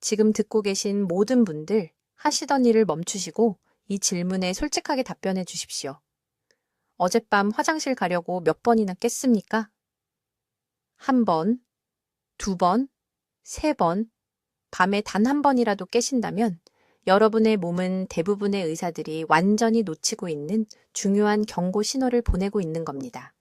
지금 듣고 계신 모든 분들 하시던 일을 멈추시고 이 질문에 솔직하게 답변해 주십시오. 어젯밤 화장실 가려고 몇 번이나 깼습니까? 한 번, 두 번, 세 번, 밤에 단 한 번이라도 깨신다면 여러분의 몸은 대부분의 의사들이 완전히 놓치고 있는 중요한 경고 신호를 보내고 있는 겁니다.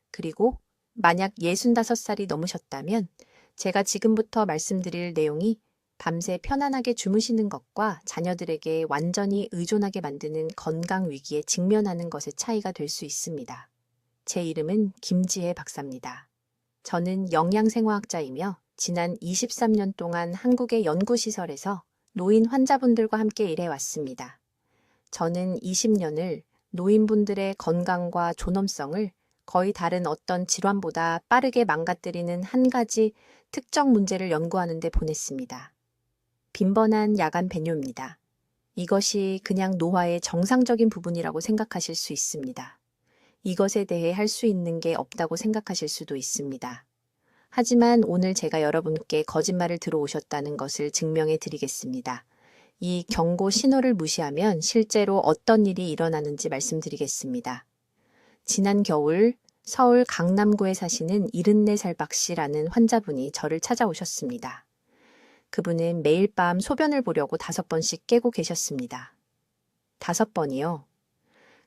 그리고 만약 65살이 넘으셨다면 제가 지금부터 말씀드릴 내용이 밤새 편안하게 주무시는 것과 자녀들에게 완전히 의존하게 만드는 건강 위기에 직면하는 것의 차이가 될 수 있습니다. 제 이름은 김지혜 박사입니다. 저는 영양생화학자이며 지난 23년 동안 한국의 연구시설에서 노인 환자분들과 함께 일해왔습니다. 저는 20년을 노인분들의 건강과 존엄성을 거의 다른 어떤 질환보다 빠르게 망가뜨리는 한 가지 특정 문제를 연구하는 데 보냈습니다. 빈번한 야간 배뇨입니다. 이것이 그냥 노화의 정상적인 부분이라고 생각하실 수 있습니다. 이것에 대해 할 수 있는 게 없다고 생각하실 수도 있습니다. 하지만 오늘 제가 여러분께 거짓말을 들어오셨다는 것을 증명해 드리겠습니다. 이 경고 신호를 무시하면 실제로 어떤 일이 일어나는지 말씀드리겠습니다. 지난 겨울 서울 강남구에 사시는 74살 박 씨라는 환자분이 저를 찾아오셨습니다. 그분은 매일 밤 소변을 보려고 5번씩 깨고 계셨습니다. 5번이요.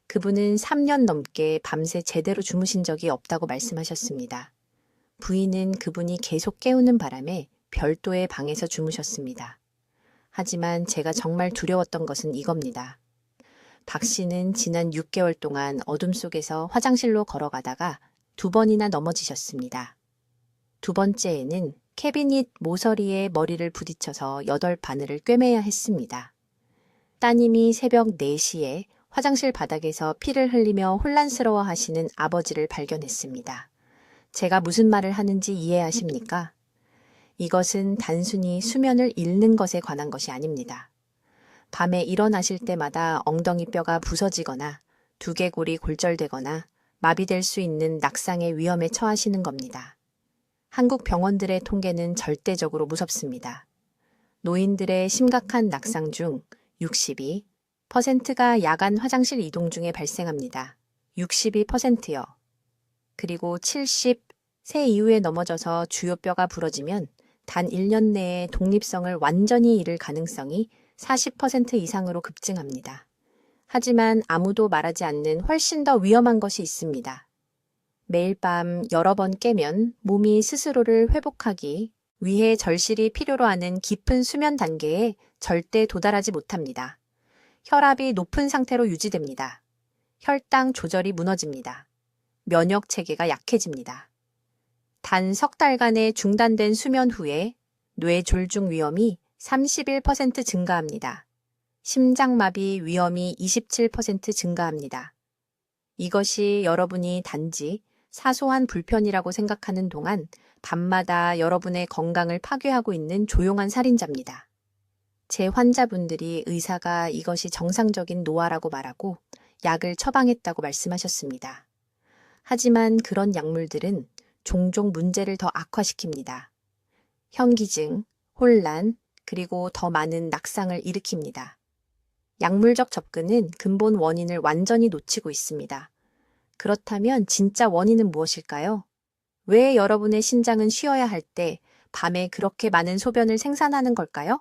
그분은 3년 넘게 밤새 제대로 주무신 적이 없다고 말씀하셨습니다. 부인은 그분이 계속 깨우는 바람에 별도의 방에서 주무셨습니다. 하지만 제가 정말 두려웠던 것은 이겁니다. 박 씨는 지난 6개월 동안 어둠 속에서 화장실로 걸어가다가 2번이나 넘어지셨습니다. 두 번째에는 캐비닛 모서리에 머리를 부딪혀서 8바늘을 꿰매야 했습니다. 따님이 새벽 4시에 화장실 바닥에서 피를 흘리며 혼란스러워 하시는 아버지를 발견했습니다. 제가 무슨 말을 하는지 이해하십니까? 이것은 단순히 수면을 잃는 것에 관한 것이 아닙니다. 밤에 일어나실 때마다 엉덩이 뼈가 부서지거나 두개골이 골절되거나 마비될 수 있는 낙상의 위험에 처하시는 겁니다. 한국 병원들의 통계는 절대적으로 무섭습니다. 노인들의 심각한 낙상 중 62%가 야간 화장실 이동 중에 발생합니다. 62%요. 그리고 70세 이후에 넘어져서 주요 뼈가 부러지면 단 1년 내에 독립성을 완전히 잃을 가능성이 40% 이상으로 급증합니다. 하지만 아무도 말하지 않는 훨씬 더 위험한 것이 있습니다. 매일 밤 여러 번 깨면 몸이 스스로를 회복하기 위해 절실히 필요로 하는 깊은 수면 단계에 절대 도달하지 못합니다. 혈압이 높은 상태로 유지됩니다. 혈당 조절이 무너집니다. 면역 체계가 약해집니다. 단 석 달간의 중단된 수면 후에 뇌졸중 위험이 31% 증가합니다. 심장마비 위험이 27% 증가합니다. 이것이 여러분이 단지 사소한 불편이라고 생각하는 동안 밤마다 여러분의 건강을 파괴하고 있는 조용한 살인자입니다. 제 환자분들이 의사가 이것이 정상적인 노화라고 말하고 약을 처방했다고 말씀하셨습니다. 하지만 그런 약물들은 종종 문제를 더 악화시킵니다. 현기증, 혼란, 그리고 더 많은 낙상을 일으킵니다. 약물적 접근은 근본 원인을 완전히 놓치고 있습니다. 그렇다면 진짜 원인은 무엇일까요? 왜 여러분의 신장은 쉬어야 할 때 밤에 그렇게 많은 소변을 생산하는 걸까요?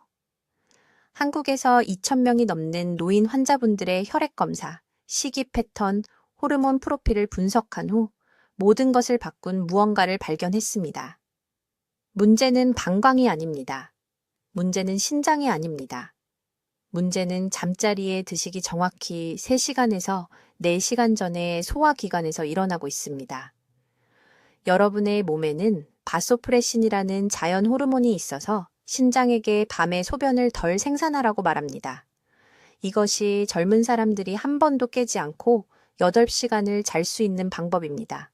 한국에서 2,000명이 넘는 노인 환자분들의 혈액 검사, 식이 패턴, 호르몬 프로필을 분석한 후 모든 것을 바꾼 무언가를 발견했습니다. 문제는 방광이 아닙니다. 문제는 신장이 아닙니다. 문제는 잠자리에 드시기 정확히 3시간에서 4시간 전에 소화기관에서 일어나고 있습니다. 여러분의 몸에는 바소프레신이라는 자연 호르몬이 있어서 신장에게 밤에 소변을 덜 생산하라고 말합니다. 이것이 젊은 사람들이 한 번도 깨지 않고 8시간을 잘 수 있는 방법입니다.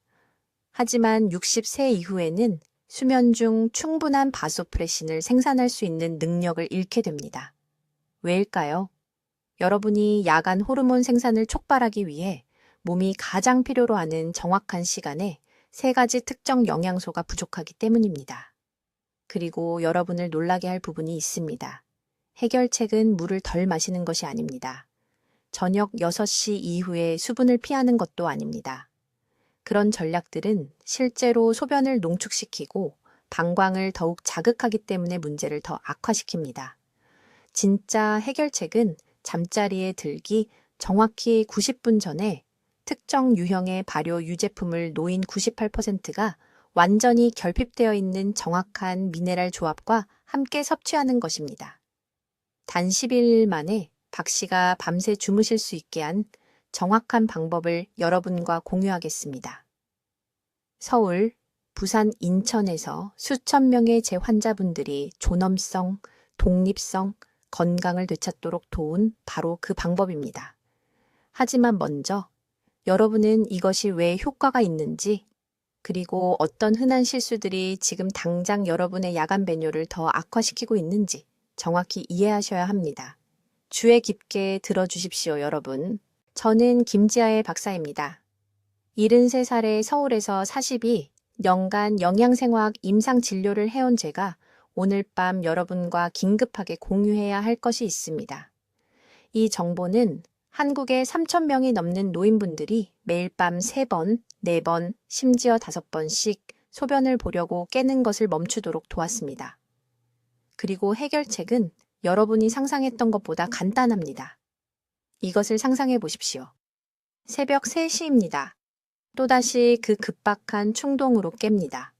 하지만 60세 이후에는 수면 중 충분한 바소프레신을 생산할 수 있는 능력을 잃게 됩니다. 왜일까요? 여러분이 야간 호르몬 생산을 촉발하기 위해 몸이 가장 필요로 하는 정확한 시간에 3가지 특정 영양소가 부족하기 때문입니다. 그리고 여러분을 놀라게 할 부분이 있습니다. 해결책은 물을 덜 마시는 것이 아닙니다. 저녁 6시 이후에 수분을 피하는 것도 아닙니다. 그런 전략들은 실제로 소변을 농축시키고 방광을 더욱 자극하기 때문에 문제를 더 악화시킵니다. 진짜 해결책은 잠자리에 들기 정확히 90분 전에 특정 유형의 발효 유제품을 노인 98%가 완전히 결핍되어 있는 정확한 미네랄 조합과 함께 섭취하는 것입니다. 단 11일 만에 박 씨가 밤새 주무실 수 있게 한 정확한 방법을 여러분과 공유하겠습니다. 서울, 부산, 인천에서 수천 명의 제 환자분들이 존엄성, 독립성, 건강을 되찾도록 도운 바로 그 방법입니다. 하지만 먼저 여러분은 이것이 왜 효과가 있는지, 그리고 어떤 흔한 실수들이 지금 당장 여러분의 야간 배뇨를 더 악화시키고 있는지 정확히 이해하셔야 합니다. 주의 깊게 들어주십시오, 여러분. 저는 김지아의 박사입니다. 73살의 서울에서 42년간 영양생화학 임상진료를 해온 제가 오늘 밤 여러분과 긴급하게 공유해야 할 것이 있습니다. 이 정보는 한국의 3,000명이 넘는 노인분들이 매일 밤 3번, 4번, 심지어 5번씩 소변을 보려고 깨는 것을 멈추도록 도왔습니다. 그리고 해결책은 여러분이 상상했던 것보다 간단합니다. 이것을 상상해 보십시오. 새벽 3시입니다. 또다시 그 급박한 충동으로 깹니다.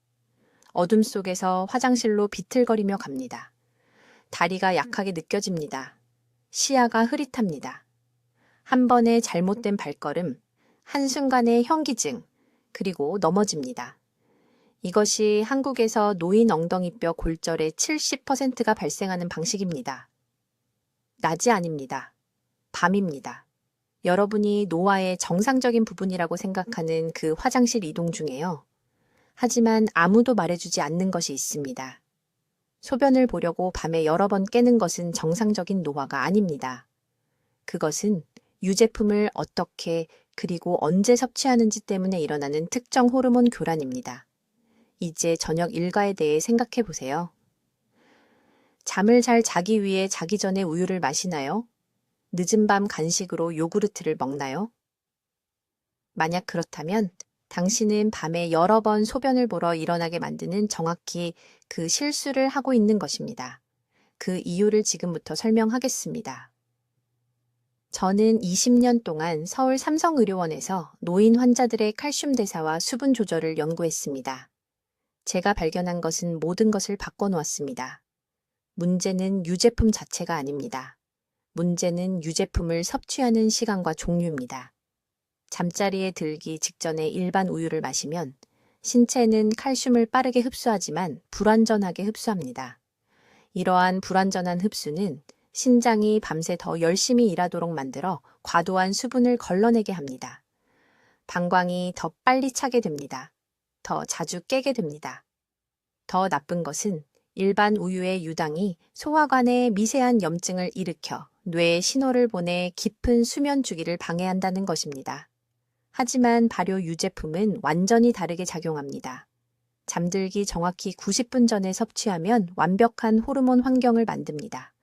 어둠 속에서 화장실로 비틀거리며 갑니다. 다리가 약하게 느껴집니다. 시야가 흐릿합니다. 한 번의 잘못된 발걸음, 한순간의 현기증, 그리고 넘어집니다. 이것이 한국에서 노인 엉덩이뼈 골절의 70%가 발생하는 방식입니다. 낮이 아닙니다. 밤입니다. 여러분이 노화의 정상적인 부분이라고 생각하는 그 화장실 이동 중에요. 하지만 아무도 말해주지 않는 것이 있습니다. 소변을 보려고 밤에 여러 번 깨는 것은 정상적인 노화가 아닙니다. 그것은 유제품을 어떻게 그리고 언제 섭취하는지 때문에 일어나는 특정 호르몬 교란입니다. 이제 저녁 일과에 대해 생각해 보세요. 잠을 잘 자기 위해 자기 전에 우유를 마시나요? 늦은 밤 간식으로 요구르트를 먹나요? 만약 그렇다면 당신은 밤에 여러 번 소변을 보러 일어나게 만드는 정확히 그 실수를 하고 있는 것입니다. 그 이유를 지금부터 설명하겠습니다. 저는 20년 동안 서울 삼성의료원에서 노인 환자들의 칼슘 대사와 수분 조절을 연구했습니다. 제가 발견한 것은 모든 것을 바꿔놓았습니다. 문제는 유제품 자체가 아닙니다. 문제는 유제품을 섭취하는 시간과 종류입니다. 잠자리에 들기 직전에 일반 우유를 마시면 신체는 칼슘을 빠르게 흡수하지만 불완전하게 흡수합니다. 이러한 불완전한 흡수는 신장이 밤새 더 열심히 일하도록 만들어 과도한 수분을 걸러내게 합니다. 방광이 더 빨리 차게 됩니다. 더 자주 깨게 됩니다. 더 나쁜 것은 일반 우유의 유당이 소화관에 미세한 염증을 일으켜 뇌에 신호를 보내 깊은 수면 주기를 방해한다는 것입니다. 하지만 발효 유제품은 완전히 다르게 작용합니다. 잠들기 정확히 90분 전에 섭취하면 완벽한 호르몬 환경을 만듭니다.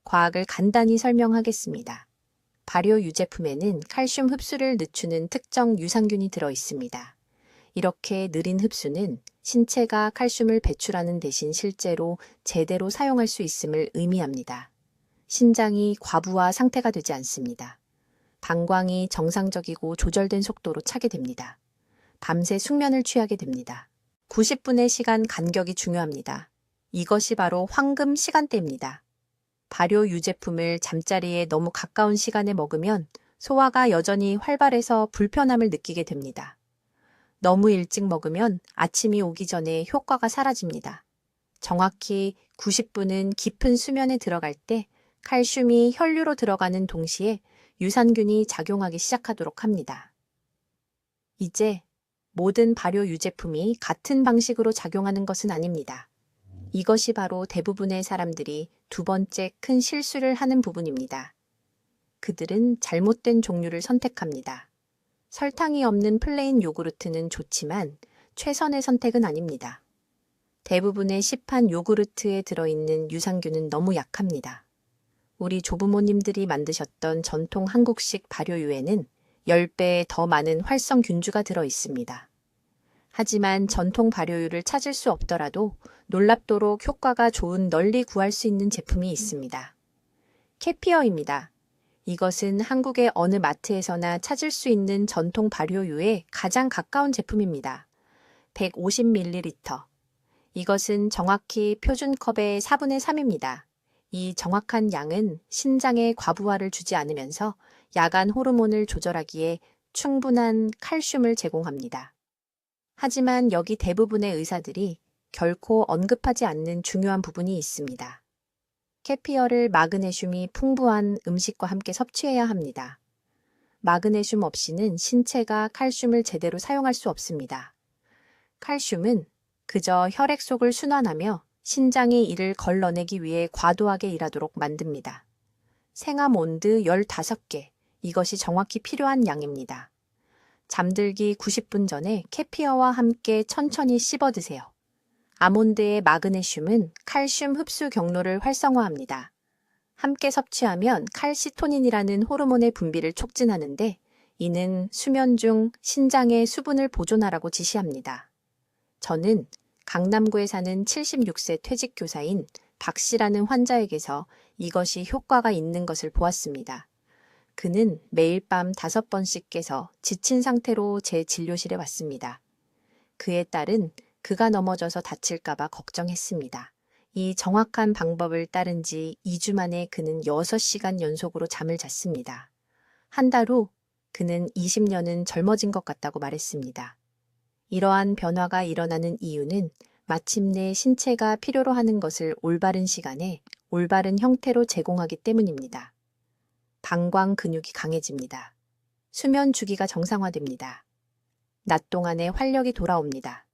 과학을 간단히 설명하겠습니다. 발효 유제품에는 칼슘 흡수를 늦추는 특정 유산균이 들어 있습니다. 이렇게 느린 흡수는 신체가 칼슘을 배출하는 대신 실제로 제대로 사용할 수 있음을 의미합니다. 신장이 과부하 상태가 되지 않습니다. 방광이 정상적이고 조절된 속도로 차게 됩니다. 밤새 숙면을 취하게 됩니다. 90분의 시간 간격이 중요합니다. 이것이 바로 황금 시간대입니다. 발효 유제품을 잠자리에 너무 가까운 시간에 먹으면 소화가 여전히 활발해서 불편함을 느끼게 됩니다. 너무 일찍 먹으면 아침이 오기 전에 효과가 사라집니다. 정확히 90분은 깊은 수면에 들어갈 때 칼슘이 혈류로 들어가는 동시에 유산균이 작용하기 시작하도록 합니다. 이제 모든 발효 유제품이 같은 방식으로 작용하는 것은 아닙니다. 이것이 바로 대부분의 사람들이 두 번째 큰 실수를 하는 부분입니다. 그들은 잘못된 종류를 선택합니다. 설탕이 없는 플레인 요구르트는 좋지만 최선의 선택은 아닙니다. 대부분의 시판 요구르트에 들어있는 유산균은 너무 약합니다. 우리 조부모님들이 만드셨던 전통 한국식 발효유에는 10배 더 많은 활성균주가 들어있습니다. 하지만 전통 발효유를 찾을 수 없더라도 놀랍도록 효과가 좋은 널리 구할 수 있는 제품이 있습니다. 캐피어입니다. 이것은 한국의 어느 마트에서나 찾을 수 있는 전통 발효유에 가장 가까운 제품입니다. 150ml. 이것은 정확히 표준컵의 4분의 3입니다. 이 정확한 양은 신장에 과부하를 주지 않으면서 야간 호르몬을 조절하기에 충분한 칼슘을 제공합니다. 하지만 여기 대부분의 의사들이 결코 언급하지 않는 중요한 부분이 있습니다. 캐피어를 마그네슘이 풍부한 음식과 함께 섭취해야 합니다. 마그네슘 없이는 신체가 칼슘을 제대로 사용할 수 없습니다. 칼슘은 그저 혈액 속을 순환하며 신장이 이를 걸러내기 위해 과도하게 일하도록 만듭니다. 생아몬드 15개, 이것이 정확히 필요한 양입니다. 잠들기 90분 전에 캐피어와 함께 천천히 씹어 드세요. 아몬드의 마그네슘은 칼슘 흡수 경로를 활성화합니다. 함께 섭취하면 칼시토닌이라는 호르몬의 분비를 촉진하는데 이는 수면 중 신장의 수분을 보존하라고 지시합니다. 저는 강남구에 사는 76세 퇴직교사인 박 씨라는 환자에게서 이것이 효과가 있는 것을 보았습니다. 그는 매일 밤 5번씩 깨서 지친 상태로 제 진료실에 왔습니다. 그의 딸은 그가 넘어져서 다칠까봐 걱정했습니다. 이 정확한 방법을 따른 지 2주 만에 그는 6시간 연속으로 잠을 잤습니다. 한 달 후 그는 20년은 젊어진 것 같다고 말했습니다. 이러한 변화가 일어나는 이유는 마침내 신체가 필요로 하는 것을 올바른 시간에 올바른 형태로 제공하기 때문입니다. 방광 근육이 강해집니다. 수면 주기가 정상화됩니다. 낮 동안의 활력이 돌아옵니다.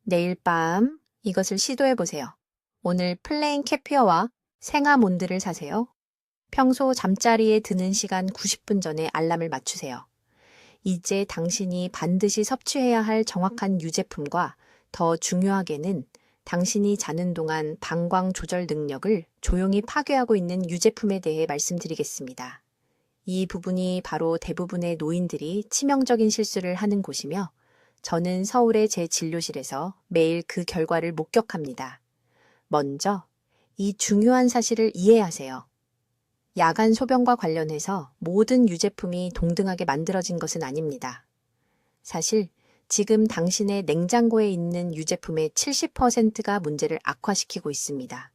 내일 밤 이것을 시도해 보세요. 오늘 플레인 캐피어와 생아몬드를 사세요. 평소 잠자리에 드는 시간 90분 전에 알람을 맞추세요. 이제 당신이 반드시 섭취해야 할 정확한 유제품과 더 중요하게는 당신이 자는 동안 방광 조절 능력을 조용히 파괴하고 있는 유제품에 대해 말씀드리겠습니다. 이 부분이 바로 대부분의 노인들이 치명적인 실수를 하는 곳이며 저는 서울의 제 진료실에서 매일 그 결과를 목격합니다. 먼저 이 중요한 사실을 이해하세요. 야간 소변과 관련해서 모든 유제품이 동등하게 만들어진 것은 아닙니다. 사실 지금 당신의 냉장고에 있는 유제품의 70%가 문제를 악화시키고 있습니다.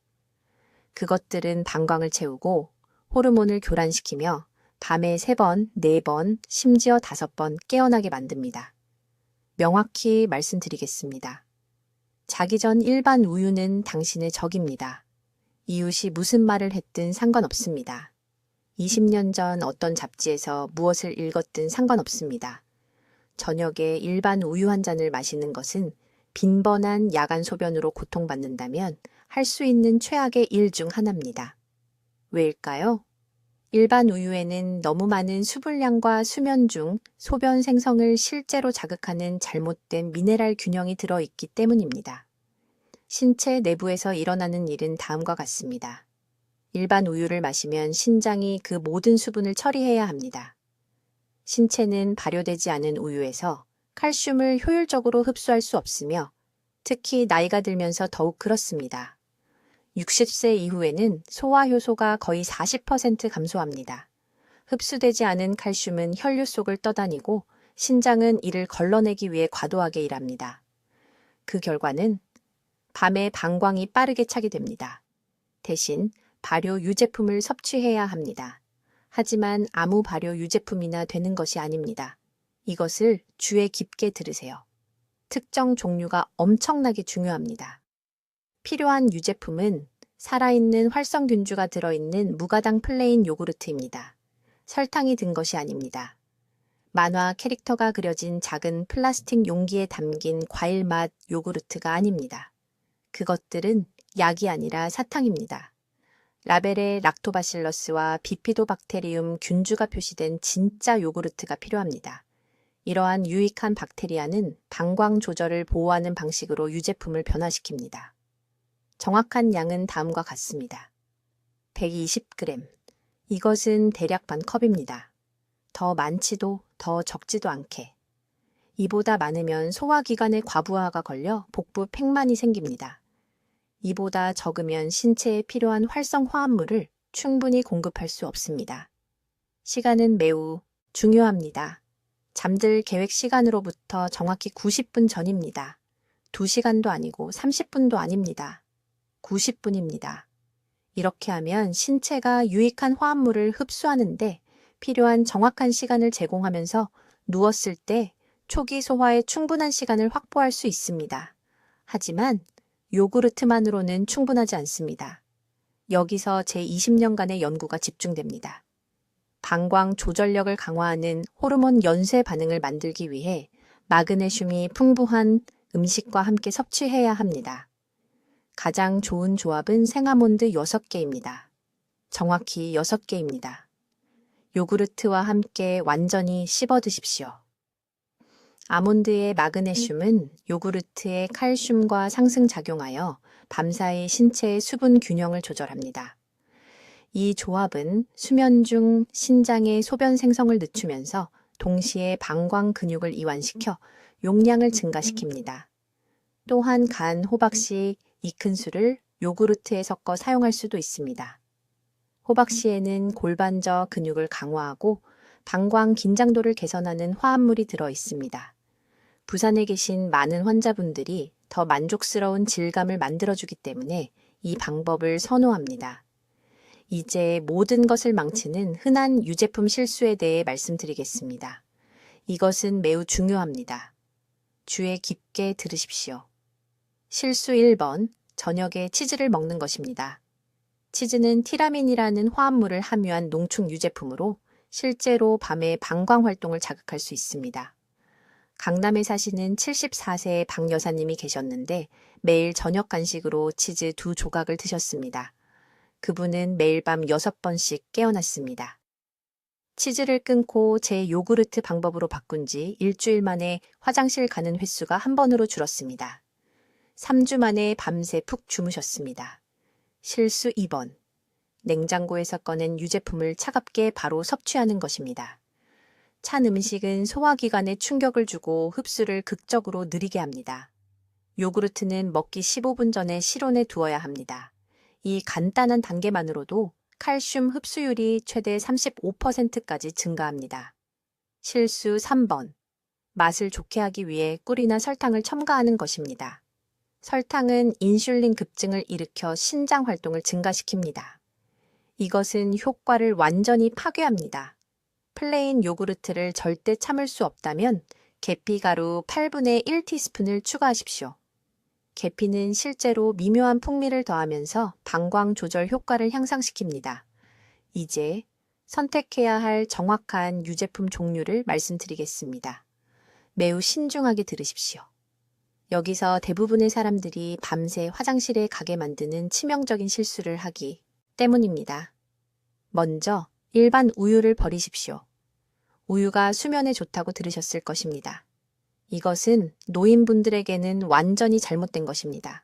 그것들은 방광을 채우고 호르몬을 교란시키며 밤에 3번, 4번, 심지어 5번 깨어나게 만듭니다. 명확히 말씀드리겠습니다. 자기 전 일반 우유는 당신의 적입니다. 이웃이 무슨 말을 했든 상관없습니다. 20년 전 어떤 잡지에서 무엇을 읽었든 상관없습니다. 저녁에 일반 우유 한 잔을 마시는 것은 빈번한 야간 소변으로 고통받는다면 할 수 있는 최악의 일 중 하나입니다. 왜일까요? 일반 우유에는 너무 많은 수분량과 수면 중 소변 생성을 실제로 자극하는 잘못된 미네랄 균형이 들어있기 때문입니다. 신체 내부에서 일어나는 일은 다음과 같습니다. 일반 우유를 마시면 신장이 그 모든 수분을 처리해야 합니다. 신체는 발효되지 않은 우유에서 칼슘을 효율적으로 흡수할 수 없으며 특히 나이가 들면서 더욱 그렇습니다. 60세 이후에는 소화 효소가 거의 40% 감소합니다. 흡수되지 않은 칼슘은 혈류 속을 떠다니고 신장은 이를 걸러내기 위해 과도하게 일합니다. 그 결과는 밤에 방광이 빠르게 차게 됩니다. 대신 발효 유제품을 섭취해야 합니다. 하지만 아무 발효 유제품이나 되는 것이 아닙니다. 이것을 주의 깊게 들으세요. 특정 종류가 엄청나게 중요합니다. 필요한 유제품은 살아있는 활성균주가 들어있는 무가당 플레인 요구르트입니다. 설탕이 든 것이 아닙니다. 만화 캐릭터가 그려진 작은 플라스틱 용기에 담긴 과일 맛 요구르트가 아닙니다. 그것들은 약이 아니라 사탕입니다. 라벨에 락토바실러스와 비피도박테리움 균주가 표시된 진짜 요구르트가 필요합니다. 이러한 유익한 박테리아는 방광 조절을 보호하는 방식으로 유제품을 변화시킵니다. 정확한 양은 다음과 같습니다. 120g. 이것은 대략 반 컵입니다. 더 많지도 더 적지도 않게. 이보다 많으면 소화기관에 과부하가 걸려 복부 팽만이 생깁니다. 이보다 적으면 신체에 필요한 활성 화합물을 충분히 공급할 수 없습니다. 시간은 매우 중요합니다. 잠들 계획 시간으로부터 정확히 90분 전입니다. 2시간도 아니고 30분도 아닙니다. 90분입니다. 이렇게 하면 신체가 유익한 화합물을 흡수하는데 필요한 정확한 시간을 제공하면서 누웠을 때 초기 소화에 충분한 시간을 확보할 수 있습니다. 하지만 요구르트만으로는 충분하지 않습니다. 여기서 제20년간의 연구가 집중됩니다. 방광 조절력을 강화하는 호르몬 연쇄 반응을 만들기 위해 마그네슘이 풍부한 음식과 함께 섭취해야 합니다. 가장 좋은 조합은 생아몬드 6개입니다. 정확히 6개입니다. 요구르트와 함께 완전히 씹어 드십시오. 아몬드의 마그네슘은 요구르트의 칼슘과 상승작용하여 밤사이 신체의 수분 균형을 조절합니다. 이 조합은 수면 중 신장의 소변 생성을 늦추면서 동시에 방광 근육을 이완시켜 용량을 증가시킵니다. 또한 간 호박씨 2큰술을 요구르트에 섞어 사용할 수도 있습니다. 호박씨에는 골반저 근육을 강화하고 방광 긴장도를 개선하는 화합물이 들어 있습니다. 부산에 계신 많은 환자분들이 더 만족스러운 질감을 만들어주기 때문에 이 방법을 선호합니다. 이제 모든 것을 망치는 흔한 유제품 실수에 대해 말씀드리겠습니다. 이것은 매우 중요합니다. 주의 깊게 들으십시오. 실수 1번, 저녁에 치즈를 먹는 것입니다. 치즈는 티라민이라는 화합물을 함유한 농축 유제품으로 실제로 밤에 방광 활동을 자극할 수 있습니다. 강남에 사시는 74세의 박 여사님이 계셨는데 매일 저녁 간식으로 치즈 2조각을 드셨습니다. 그분은 매일 밤 6번씩 깨어났습니다. 치즈를 끊고 제 요구르트 방법으로 바꾼 지 일주일 만에 화장실 가는 횟수가 한 번으로 줄었습니다. 3주 만에 밤새 푹 주무셨습니다. 실수 2번. 냉장고에서 꺼낸 유제품을 차갑게 바로 섭취하는 것입니다. 찬 음식은 소화기관에 충격을 주고 흡수를 극적으로 느리게 합니다. 요구르트는 먹기 15분 전에 실온에 두어야 합니다. 이 간단한 단계만으로도 칼슘 흡수율이 최대 35%까지 증가합니다. 실수 3번. 맛을 좋게 하기 위해 꿀이나 설탕을 첨가하는 것입니다. 설탕은 인슐린 급증을 일으켜 신장 활동을 증가시킵니다. 이것은 효과를 완전히 파괴합니다. 플레인 요구르트를 절대 참을 수 없다면 계피가루 8분의 1티스푼을 추가하십시오. 계피는 실제로 미묘한 풍미를 더하면서 방광 조절 효과를 향상시킵니다. 이제 선택해야 할 정확한 유제품 종류를 말씀드리겠습니다. 매우 신중하게 들으십시오. 여기서 대부분의 사람들이 밤새 화장실에 가게 만드는 치명적인 실수를 하기 때문입니다. 먼저 일반 우유를 버리십시오. 우유가 수면에 좋다고 들으셨을 것입니다. 이것은 노인분들에게는 완전히 잘못된 것입니다.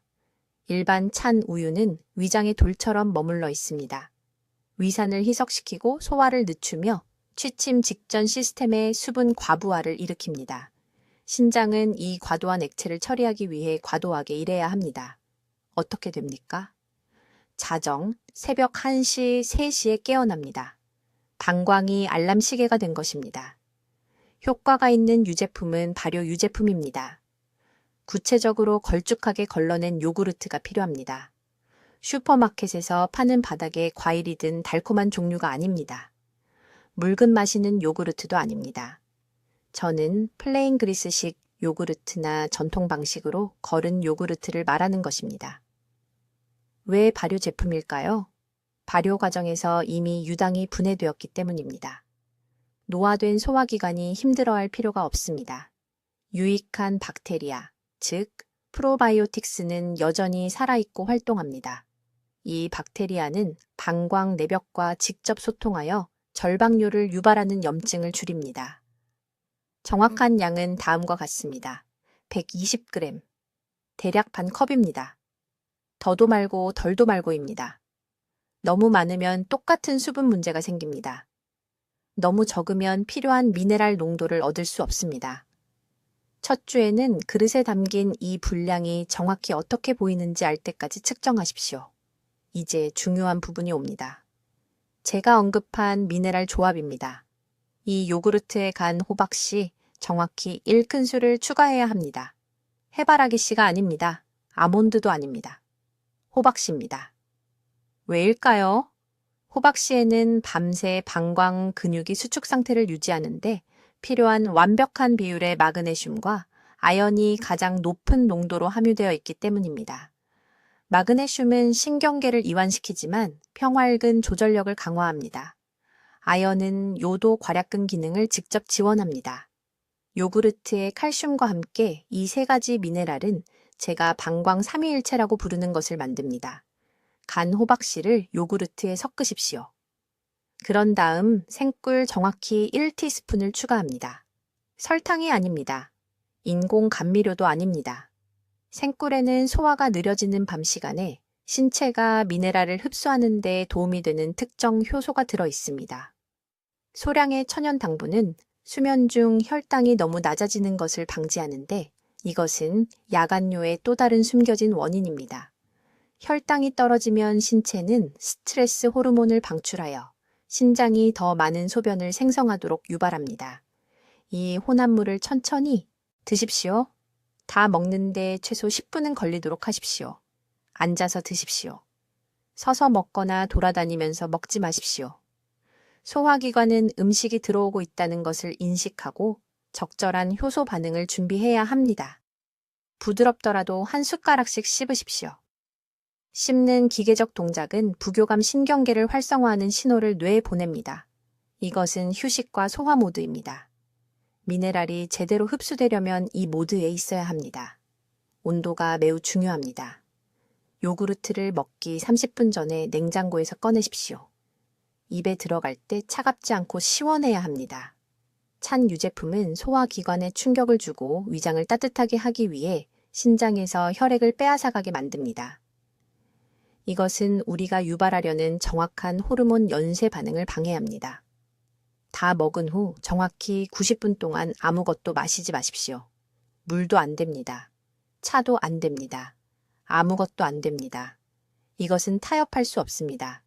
일반 찬 우유는 위장에 돌처럼 머물러 있습니다. 위산을 희석시키고 소화를 늦추며 취침 직전 시스템의 수분 과부하를 일으킵니다. 신장은 이 과도한 액체를 처리하기 위해 과도하게 일해야 합니다. 어떻게 됩니까? 자정, 새벽 1시, 3시에 깨어납니다. 방광이 알람 시계가 된 것입니다. 효과가 있는 유제품은 발효 유제품입니다. 구체적으로 걸쭉하게 걸러낸 요구르트가 필요합니다. 슈퍼마켓에서 파는 바닥에 과일이 든 달콤한 종류가 아닙니다. 묽은 맛있는 요구르트도 아닙니다. 저는 플레인 그리스식 요구르트나 전통 방식으로 거른 요구르트를 말하는 것입니다. 왜 발효 제품일까요? 발효 과정에서 이미 유당이 분해되었기 때문입니다. 노화된 소화기관이 힘들어할 필요가 없습니다. 유익한 박테리아, 즉 프로바이오틱스는 여전히 살아있고 활동합니다. 이 박테리아는 방광 내벽과 직접 소통하여 절박뇨를 유발하는 염증을 줄입니다. 정확한 양은 다음과 같습니다. 120g, 대략 반 컵입니다. 더도 말고 덜도 말고입니다. 너무 많으면 똑같은 수분 문제가 생깁니다. 너무 적으면 필요한 미네랄 농도를 얻을 수 없습니다. 첫 주에는 그릇에 담긴 이 분량이 정확히 어떻게 보이는지 알 때까지 측정하십시오. 이제 중요한 부분이 옵니다. 제가 언급한 미네랄 조합입니다. 이 요구르트에 간 호박씨 정확히 1큰술을 추가해야 합니다. 해바라기 씨가 아닙니다. 아몬드도 아닙니다. 호박씨입니다. 왜일까요? 호박씨에는 밤새 방광 근육이 수축 상태를 유지하는데 필요한 완벽한 비율의 마그네슘과 아연이 가장 높은 농도로 함유되어 있기 때문입니다. 마그네슘은 신경계를 이완시키지만 평활근 조절력을 강화합니다. 아연은 요도 괄약근 기능을 직접 지원합니다. 요구르트의 칼슘과 함께 이 세 가지 미네랄은 제가 방광 삼위일체라고 부르는 것을 만듭니다. 간 호박씨를 요구르트에 섞으십시오. 그런 다음 생꿀 정확히 1티스푼을 추가합니다. 설탕이 아닙니다. 인공 감미료도 아닙니다. 생꿀에는 소화가 느려지는 밤 시간에 신체가 미네랄을 흡수하는 데 도움이 되는 특정 효소가 들어 있습니다. 소량의 천연 당분은 수면 중 혈당이 너무 낮아지는 것을 방지하는데 이것은 야간뇨의 또 다른 숨겨진 원인입니다. 혈당이 떨어지면 신체는 스트레스 호르몬을 방출하여 신장이 더 많은 소변을 생성하도록 유발합니다. 이 혼합물을 천천히 드십시오. 다 먹는데 최소 10분은 걸리도록 하십시오. 앉아서 드십시오. 서서 먹거나 돌아다니면서 먹지 마십시오. 소화기관은 음식이 들어오고 있다는 것을 인식하고 적절한 효소 반응을 준비해야 합니다. 부드럽더라도 한 숟가락씩 씹으십시오. 씹는 기계적 동작은 부교감 신경계를 활성화하는 신호를 뇌에 보냅니다. 이것은 휴식과 소화 모드입니다. 미네랄이 제대로 흡수되려면 이 모드에 있어야 합니다. 온도가 매우 중요합니다. 요구르트를 먹기 30분 전에 냉장고에서 꺼내십시오. 입에 들어갈 때 차갑지 않고 시원해야 합니다. 찬 유제품은 소화기관에 충격을 주고 위장을 따뜻하게 하기 위해 신장에서 혈액을 빼앗아가게 만듭니다. 이것은 우리가 유발하려는 정확한 호르몬 연쇄 반응을 방해합니다. 다 먹은 후 정확히 90분 동안 아무것도 마시지 마십시오. 물도 안 됩니다. 차도 안 됩니다. 아무것도 안 됩니다. 이것은 타협할 수 없습니다.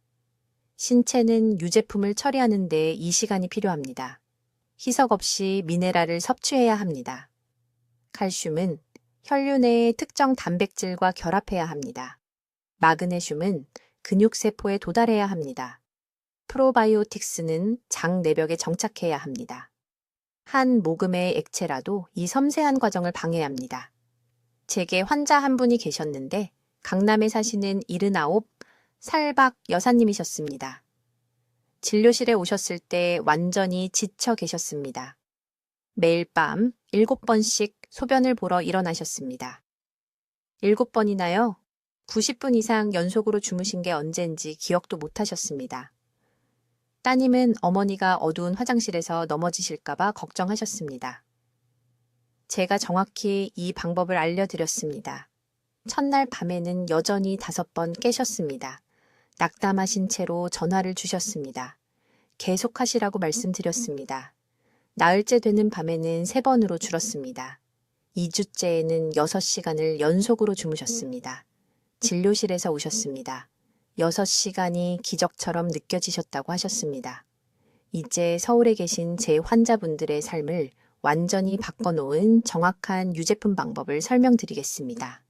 신체는 유제품을 처리하는 데 이 시간이 필요합니다. 희석 없이 미네랄을 섭취해야 합니다. 칼슘은 혈류 내의 특정 단백질과 결합해야 합니다. 마그네슘은 근육세포에 도달해야 합니다. 프로바이오틱스는 장 내벽에 정착해야 합니다. 한 모금의 액체라도 이 섬세한 과정을 방해합니다. 제게 환자 한 분이 계셨는데 강남에 사시는 79 살박 여사님이셨습니다. 진료실에 오셨을 때 완전히 지쳐 계셨습니다. 매일 밤 7번씩 소변을 보러 일어나셨습니다. 7번이나요? 90분 이상 연속으로 주무신 게 언젠지 기억도 못 하셨습니다. 따님은 어머니가 어두운 화장실에서 넘어지실까봐 걱정하셨습니다. 제가 정확히 이 방법을 알려드렸습니다. 첫날 밤에는 여전히 5번 깨셨습니다. 낙담하신 채로 전화를 주셨습니다. 계속하시라고 말씀드렸습니다. 나흘째 되는 밤에는 3번으로 줄었습니다. 2주째에는 6시간을 연속으로 주무셨습니다. 진료실에서 오셨습니다. 6시간이 기적처럼 느껴지셨다고 하셨습니다. 이제 서울에 계신 제 환자분들의 삶을 완전히 바꿔놓은 정확한 유제품 방법을 설명드리겠습니다.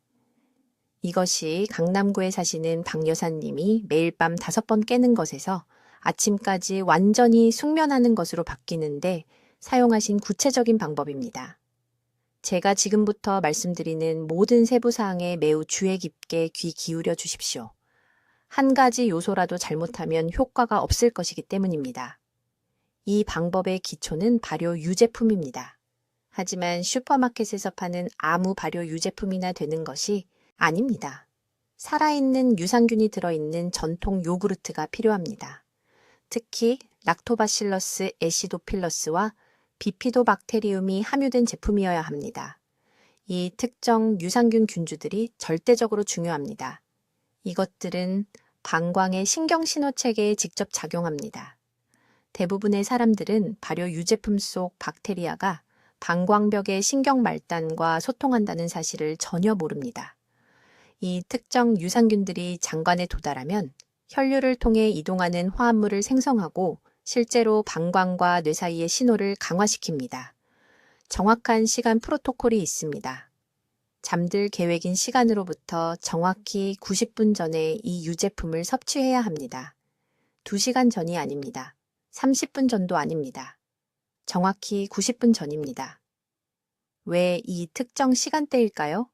이것이 강남구에 사시는 박 여사님이 매일 밤 5번 깨는 것에서 아침까지 완전히 숙면하는 것으로 바뀌는데 사용하신 구체적인 방법입니다. 제가 지금부터 말씀드리는 모든 세부사항에 매우 주의 깊게 귀 기울여 주십시오. 한 가지 요소라도 잘못하면 효과가 없을 것이기 때문입니다. 이 방법의 기초는 발효 유제품입니다. 하지만 슈퍼마켓에서 파는 아무 발효 유제품이나 되는 것이 아닙니다. 살아있는 유산균이 들어있는 전통 요구르트가 필요합니다. 특히 락토바실러스 애시도필러스와 비피도박테리움이 함유된 제품이어야 합니다. 이 특정 유산균 균주들이 절대적으로 중요합니다. 이것들은 방광의 신경신호 체계에 직접 작용합니다. 대부분의 사람들은 발효 유제품 속 박테리아가 방광벽의 신경 말단과 소통한다는 사실을 전혀 모릅니다. 이 특정 유산균들이 장관에 도달하면 혈류를 통해 이동하는 화합물을 생성하고 실제로 방광과 뇌 사이의 신호를 강화시킵니다. 정확한 시간 프로토콜이 있습니다. 잠들 계획인 시간으로부터 정확히 90분 전에 이 유제품을 섭취해야 합니다. 2시간 전이 아닙니다. 30분 전도 아닙니다. 정확히 90분 전입니다. 왜 이 특정 시간대일까요?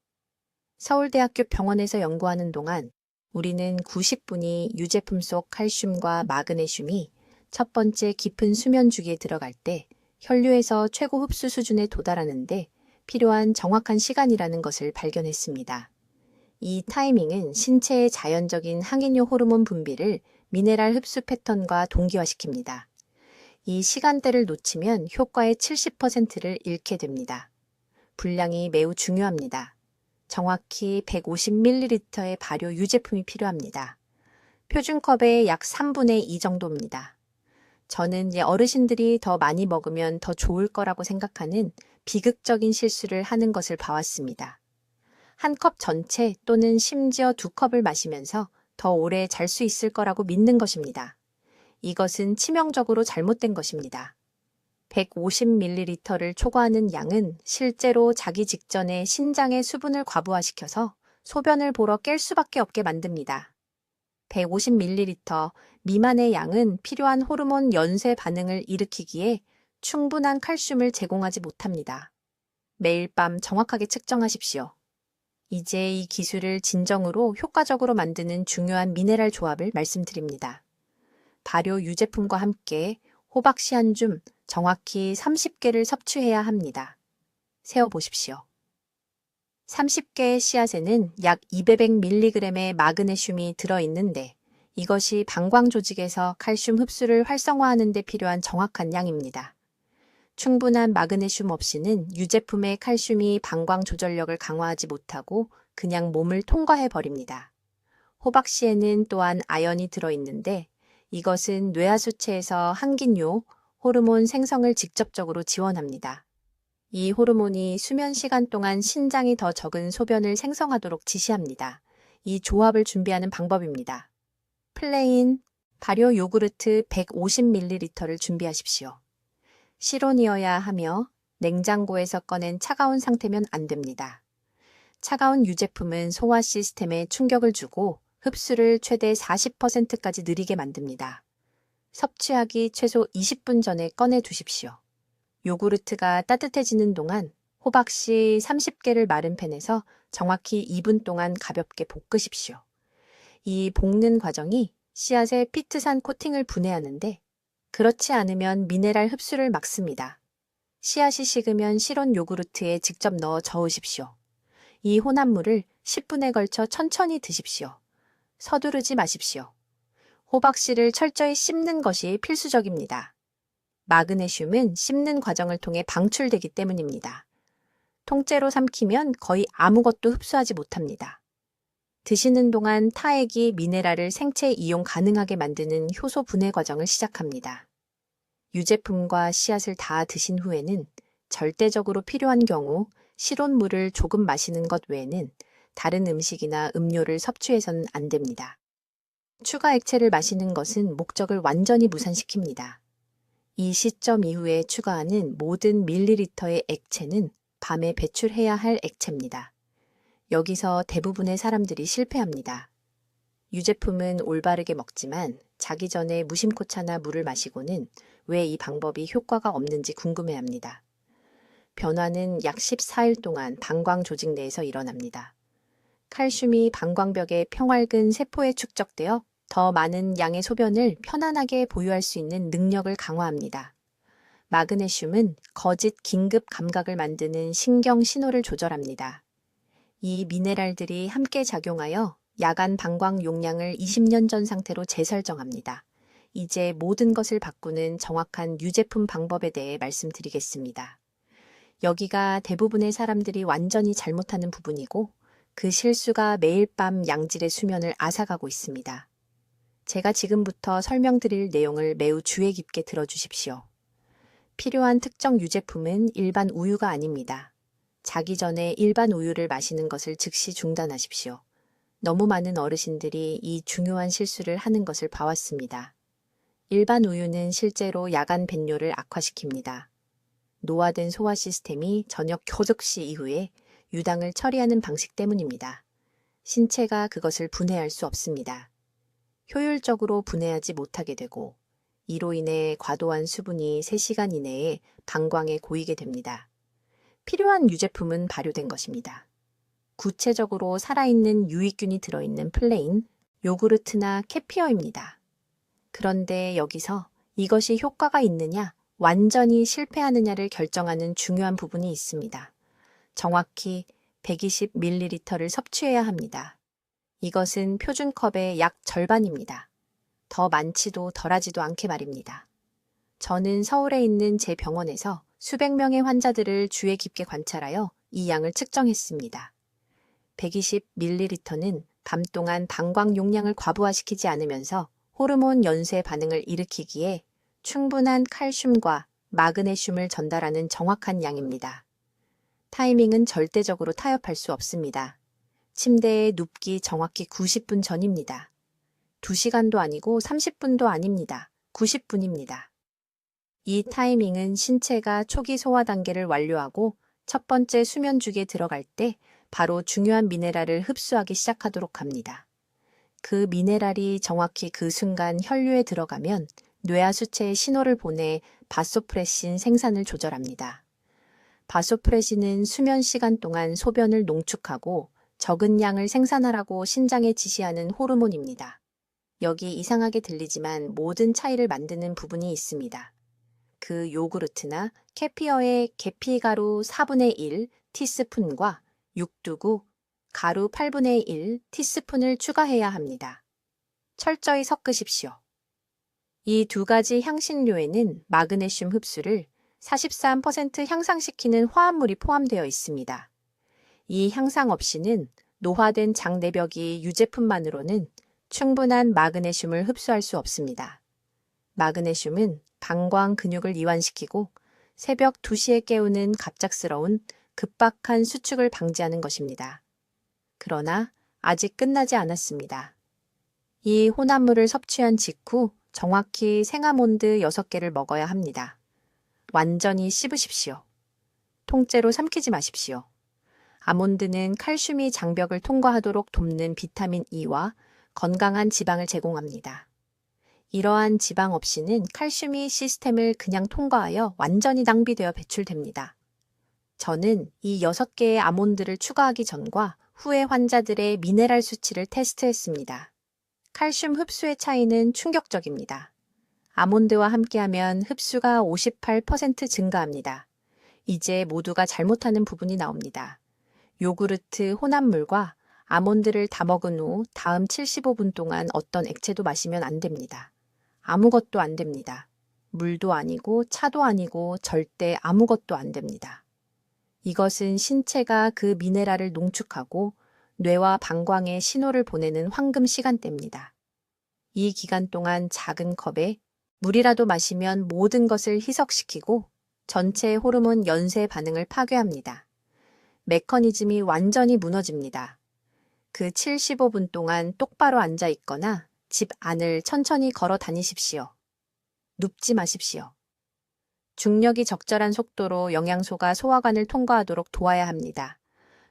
서울대학교 병원에서 연구하는 동안 우리는 90분이 유제품 속 칼슘과 마그네슘이 첫 번째 깊은 수면 주기에 들어갈 때 혈류에서 최고 흡수 수준에 도달하는데 필요한 정확한 시간이라는 것을 발견했습니다. 이 타이밍은 신체의 자연적인 항인효 호르몬 분비를 미네랄 흡수 패턴과 동기화시킵니다. 이 시간대를 놓치면 효과의 70%를 잃게 됩니다. 분량이 매우 중요합니다. 정확히 150ml의 발효 유제품이 필요합니다. 표준컵의 약 3분의 2 정도입니다. 저는 어르신들이 더 많이 먹으면 더 좋을 거라고 생각하는 비극적인 실수를 하는 것을 봐왔습니다. 한 컵 전체 또는 심지어 2컵을 마시면서 더 오래 잘 수 있을 거라고 믿는 것입니다. 이것은 치명적으로 잘못된 것입니다. 150ml를 초과하는 양은 실제로 자기 직전에 신장의 수분을 과부하시켜서 소변을 보러 깰 수밖에 없게 만듭니다. 150ml 미만의 양은 필요한 호르몬 연쇄 반응을 일으키기에 충분한 칼슘을 제공하지 못합니다. 매일 밤 정확하게 측정하십시오. 이제 이 기술을 진정으로 효과적으로 만드는 중요한 미네랄 조합을 말씀드립니다. 발효 유제품과 함께 호박씨 한 줌 정확히 30개를 섭취해야 합니다. 세어보십시오. 30개의 씨앗에는 약 200mg의 마그네슘이 들어있는데 이것이 방광 조직에서 칼슘 흡수를 활성화하는 데 필요한 정확한 양입니다. 충분한 마그네슘 없이는 유제품의 칼슘이 방광 조절력을 강화하지 못하고 그냥 몸을 통과해버립니다. 호박씨에는 또한 아연이 들어있는데 이것은 뇌하수체에서 항긴효, 호르몬 생성을 직접적으로 지원합니다. 이 호르몬이 수면 시간 동안 신장이 더 적은 소변을 생성하도록 지시합니다. 이 조합을 준비하는 방법입니다. 플레인 발효 요구르트 150ml를 준비하십시오. 실온이어야 하며 냉장고에서 꺼낸 차가운 상태면 안 됩니다. 차가운 유제품은 소화 시스템에 충격을 주고 흡수를 최대 40%까지 느리게 만듭니다. 섭취하기 최소 20분 전에 꺼내 두십시오. 요구르트가 따뜻해지는 동안 호박씨 30개를 마른 팬에서 정확히 2분 동안 가볍게 볶으십시오. 이 볶는 과정이 씨앗의 피트산 코팅을 분해하는데 그렇지 않으면 미네랄 흡수를 막습니다. 씨앗이 식으면 실온 요구르트에 직접 넣어 저으십시오. 이 혼합물을 10분에 걸쳐 천천히 드십시오. 서두르지 마십시오. 호박씨를 철저히 씹는 것이 필수적입니다. 마그네슘은 씹는 과정을 통해 방출되기 때문입니다. 통째로 삼키면 거의 아무것도 흡수하지 못합니다. 드시는 동안 타액이 미네랄을 생체 이용 가능하게 만드는 효소 분해 과정을 시작합니다. 유제품과 씨앗을 다 드신 후에는 절대적으로 필요한 경우 실온물을 조금 마시는 것 외에는 다른 음식이나 음료를 섭취해서는 안 됩니다. 추가 액체를 마시는 것은 목적을 완전히 무산시킵니다. 이 시점 이후에 추가하는 모든 밀리리터의 액체는 밤에 배출해야 할 액체입니다. 여기서 대부분의 사람들이 실패합니다. 유제품은 올바르게 먹지만 자기 전에 무심코차나 물을 마시고는 왜 이 방법이 효과가 없는지 궁금해합니다. 변화는 약 14일 동안 방광 조직 내에서 일어납니다. 칼슘이 방광벽의 평활근 세포에 축적되어 더 많은 양의 소변을 편안하게 보유할 수 있는 능력을 강화합니다. 마그네슘은 거짓 긴급 감각을 만드는 신경 신호를 조절합니다. 이 미네랄들이 함께 작용하여 야간 방광 용량을 20년 전 상태로 재설정합니다. 이제 모든 것을 바꾸는 정확한 유제품 방법에 대해 말씀드리겠습니다. 여기가 대부분의 사람들이 완전히 잘못하는 부분이고 그 실수가 매일 밤 양질의 수면을 앗아가고 있습니다. 제가 지금부터 설명드릴 내용을 매우 주의 깊게 들어주십시오. 필요한 특정 유제품은 일반 우유가 아닙니다. 자기 전에 일반 우유를 마시는 것을 즉시 중단하십시오. 너무 많은 어르신들이 이 중요한 실수를 하는 것을 봐왔습니다. 일반 우유는 실제로 야간 뱃뇨를 악화시킵니다. 노화된 소화 시스템이 저녁 교적시 이후에 유당을 처리하는 방식 때문입니다. 신체가 그것을 분해할 수 없습니다. 효율적으로 분해하지 못하게 되고 이로 인해 과도한 수분이 3시간 이내에 방광에 고이게 됩니다. 필요한 유제품은 발효된 것입니다. 구체적으로 살아있는 유익균이 들어있는 플레인, 요구르트나 케피어입니다. 그런데 여기서 이것이 효과가 있느냐, 완전히 실패하느냐를 결정하는 중요한 부분이 있습니다. 정확히 120ml를 섭취해야 합니다. 이것은 표준컵의 약 절반입니다. 더 많지도 덜하지도 않게 말입니다. 저는 서울에 있는 제 병원에서 수백 명의 환자들을 주의 깊게 관찰하여 이 양을 측정했습니다. 120ml는 밤 동안 방광 용량을 과부하시키지 않으면서 호르몬 연쇄 반응을 일으키기에 충분한 칼슘과 마그네슘을 전달하는 정확한 양입니다. 타이밍은 절대적으로 타협할 수 없습니다. 침대에 눕기 정확히 90분 전입니다. 2시간도 아니고 30분도 아닙니다. 90분입니다. 이 타이밍은 신체가 초기 소화 단계를 완료하고 첫 번째 수면주기에 들어갈 때 바로 중요한 미네랄을 흡수하기 시작하도록 합니다. 그 미네랄이 정확히 그 순간 혈류에 들어가면 뇌하 수체에 신호를 보내 바소프레신 생산을 조절합니다. 바소프레신은 수면 시간 동안 소변을 농축하고 적은 양을 생산하라고 신장에 지시하는 호르몬입니다. 여기 이상하게 들리지만 모든 차이를 만드는 부분이 있습니다. 그 요구르트나 케피어의 계피가루 4분의 1 티스푼과 육두구, 가루 8분의 1 티스푼을 추가해야 합니다. 철저히 섞으십시오. 이 두 가지 향신료에는 마그네슘 흡수를 43% 향상시키는 화합물이 포함되어 있습니다. 이 향상 없이는 노화된 장 내벽이 유제품만으로는 충분한 마그네슘을 흡수할 수 없습니다. 마그네슘은 방광 근육을 이완시키고 새벽 2시에 깨우는 갑작스러운 급박한 수축을 방지하는 것입니다. 그러나 아직 끝나지 않았습니다. 이 혼합물을 섭취한 직후 정확히 생아몬드 6개를 먹어야 합니다. 완전히 씹으십시오. 통째로 삼키지 마십시오. 아몬드는 칼슘이 장벽을 통과하도록 돕는 비타민 E와 건강한 지방을 제공합니다. 이러한 지방 없이는 칼슘이 시스템을 그냥 통과하여 완전히 낭비되어 배출됩니다. 저는 이 6개의 아몬드를 추가하기 전과 후에 환자들의 미네랄 수치를 테스트했습니다. 칼슘 흡수의 차이는 충격적입니다. 아몬드와 함께하면 흡수가 58% 증가합니다. 이제 모두가 잘못하는 부분이 나옵니다. 요구르트 혼합물과 아몬드를 다 먹은 후 다음 75분 동안 어떤 액체도 마시면 안 됩니다. 아무것도 안 됩니다. 물도 아니고 차도 아니고 절대 아무것도 안 됩니다. 이것은 신체가 그 미네랄을 농축하고 뇌와 방광에 신호를 보내는 황금 시간대입니다. 이 기간 동안 작은 컵에 물이라도 마시면 모든 것을 희석시키고 전체 호르몬 연쇄 반응을 파괴합니다. 메커니즘이 완전히 무너집니다. 그 75분 동안 똑바로 앉아 있거나 집 안을 천천히 걸어 다니십시오. 눕지 마십시오. 중력이 적절한 속도로 영양소가 소화관을 통과하도록 도와야 합니다.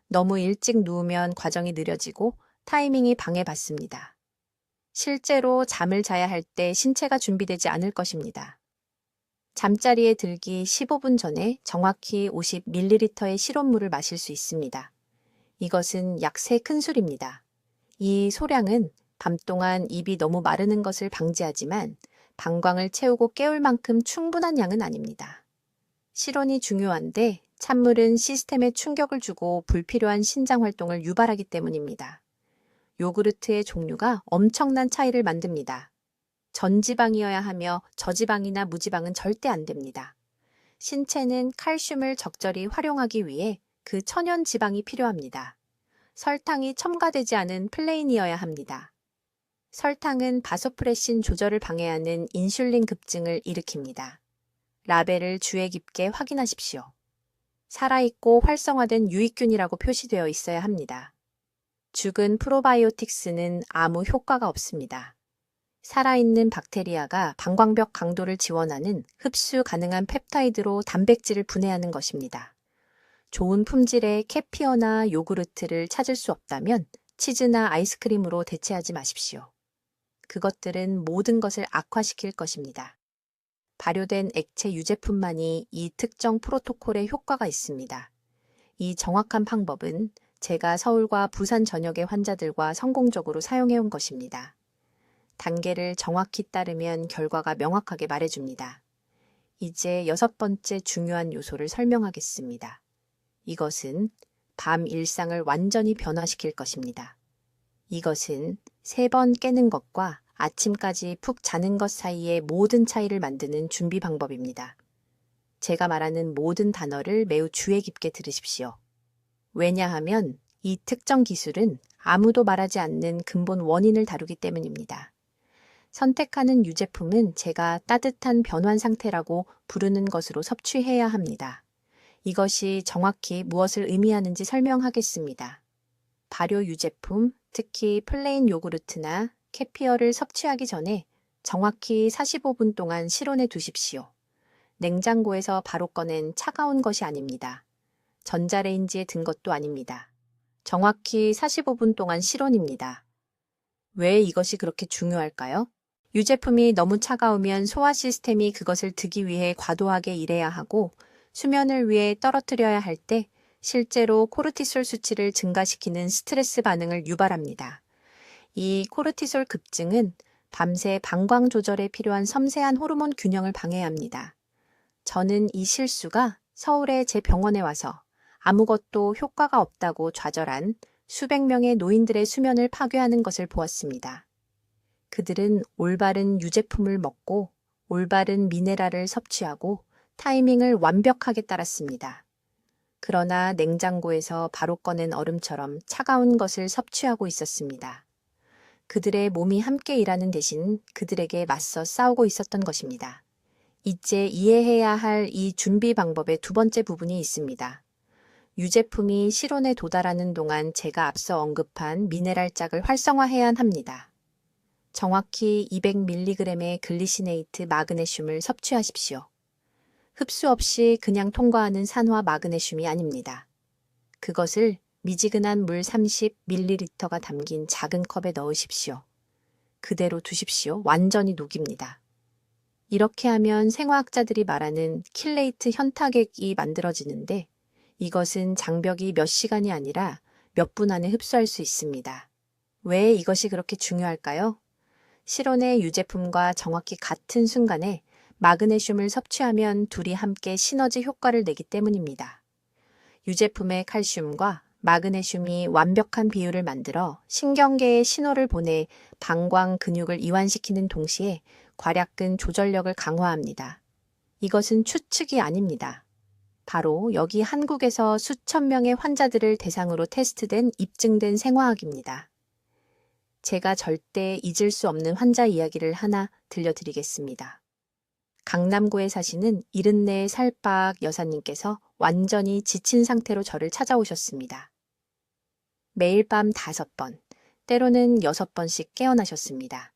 너무 일찍 누우면 과정이 느려지고 타이밍이 방해받습니다. 실제로 잠을 자야 할 때 신체가 준비되지 않을 것입니다. 잠자리에 들기 15분 전에 정확히 50ml의 실온물을 마실 수 있습니다. 이것은 약 3큰술입니다. 이 소량은 밤 동안 입이 너무 마르는 것을 방지하지만 방광을 채우고 깨울 만큼 충분한 양은 아닙니다. 실온이 중요한데 찬물은 시스템에 충격을 주고 불필요한 신장 활동을 유발하기 때문입니다. 요구르트의 종류가 엄청난 차이를 만듭니다. 전지방이어야 하며 저지방이나 무지방은 절대 안 됩니다. 신체는 칼슘을 적절히 활용하기 위해 그 천연 지방이 필요합니다. 설탕이 첨가되지 않은 플레인이어야 합니다. 설탕은 바소프레신 조절을 방해하는 인슐린 급증을 일으킵니다. 라벨을 주의 깊게 확인하십시오. 살아있고 활성화된 유익균이라고 표시되어 있어야 합니다. 죽은 프로바이오틱스는 아무 효과가 없습니다. 살아있는 박테리아가 방광벽 강도를 지원하는 흡수 가능한 펩타이드로 단백질을 분해하는 것입니다. 좋은 품질의 케피어나 요구르트를 찾을 수 없다면 치즈나 아이스크림으로 대체하지 마십시오. 그것들은 모든 것을 악화시킬 것입니다. 발효된 액체 유제품만이 이 특정 프로토콜에 효과가 있습니다. 이 정확한 방법은 제가 서울과 부산 전역의 환자들과 성공적으로 사용해온 것입니다. 단계를 정확히 따르면 결과가 명확하게 말해줍니다. 이제 6번째 중요한 요소를 설명하겠습니다. 이것은 밤 일상을 완전히 변화시킬 것입니다. 이것은 3번 깨는 것과 아침까지 푹 자는 것 사이의 모든 차이를 만드는 준비 방법입니다. 제가 말하는 모든 단어를 매우 주의 깊게 들으십시오. 왜냐하면 이 특정 기술은 아무도 말하지 않는 근본 원인을 다루기 때문입니다. 선택하는 유제품은 제가 따뜻한 변환 상태라고 부르는 것으로 섭취해야 합니다. 이것이 정확히 무엇을 의미하는지 설명하겠습니다. 발효 유제품, 특히 플레인 요구르트나 캐피어를 섭취하기 전에 정확히 45분 동안 실온에 두십시오. 냉장고에서 바로 꺼낸 차가운 것이 아닙니다. 전자레인지에 든 것도 아닙니다. 정확히 45분 동안 실온입니다. 왜 이것이 그렇게 중요할까요? 유제품이 너무 차가우면 소화 시스템이 그것을 드기 위해 과도하게 일해야 하고 수면을 위해 떨어뜨려야 할 때 실제로 코르티솔 수치를 증가시키는 스트레스 반응을 유발합니다. 이 코르티솔 급증은 밤새 방광 조절에 필요한 섬세한 호르몬 균형을 방해합니다. 저는 이 실수가 서울의 제 병원에 와서 아무것도 효과가 없다고 좌절한 수백 명의 노인들의 수면을 파괴하는 것을 보았습니다. 그들은 올바른 유제품을 먹고 올바른 미네랄을 섭취하고 타이밍을 완벽하게 따랐습니다. 그러나 냉장고에서 바로 꺼낸 얼음처럼 차가운 것을 섭취하고 있었습니다. 그들의 몸이 함께 일하는 대신 그들에게 맞서 싸우고 있었던 것입니다. 이제 이해해야 할 이 준비 방법의 2번째 부분이 있습니다. 유제품이 실온에 도달하는 동안 제가 앞서 언급한 미네랄 짝을 활성화해야 합니다. 정확히 200mg의 글리시네이트 마그네슘을 섭취하십시오. 흡수 없이 그냥 통과하는 산화 마그네슘이 아닙니다. 그것을 미지근한 물 30ml가 담긴 작은 컵에 넣으십시오. 그대로 두십시오. 완전히 녹입니다. 이렇게 하면 생화학자들이 말하는 킬레이트 현타객이 만들어지는데 이것은 장벽이 몇 시간이 아니라 몇 분 안에 흡수할 수 있습니다. 왜 이것이 그렇게 중요할까요? 실온의 유제품과 정확히 같은 순간에 마그네슘을 섭취하면 둘이 함께 시너지 효과를 내기 때문입니다. 유제품의 칼슘과 마그네슘이 완벽한 비율을 만들어 신경계에 신호를 보내 방광 근육을 이완시키는 동시에 괄약근 조절력을 강화합니다. 이것은 추측이 아닙니다. 바로 여기 한국에서 수천 명의 환자들을 대상으로 테스트된 입증된 생화학입니다. 제가 절대 잊을 수 없는 환자 이야기를 하나 들려드리겠습니다. 강남구에 사시는 74 살박 여사님께서 완전히 지친 상태로 저를 찾아오셨습니다. 매일 밤 5번, 때로는 6번씩 깨어나셨습니다.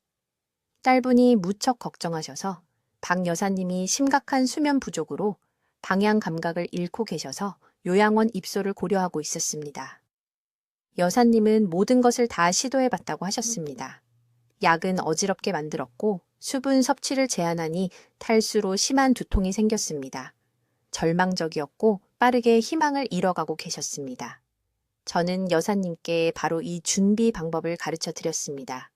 딸분이 무척 걱정하셔서 박 여사님이 심각한 수면 부족으로 방향 감각을 잃고 계셔서 요양원 입소를 고려하고 있었습니다. 여사님은 모든 것을 다 시도해봤다고 하셨습니다. 약은 어지럽게 만들었고 수분 섭취를 제한하니 탈수로 심한 두통이 생겼습니다. 절망적이었고 빠르게 희망을 잃어가고 계셨습니다. 저는 여사님께 바로 이 준비 방법을 가르쳐 드렸습니다.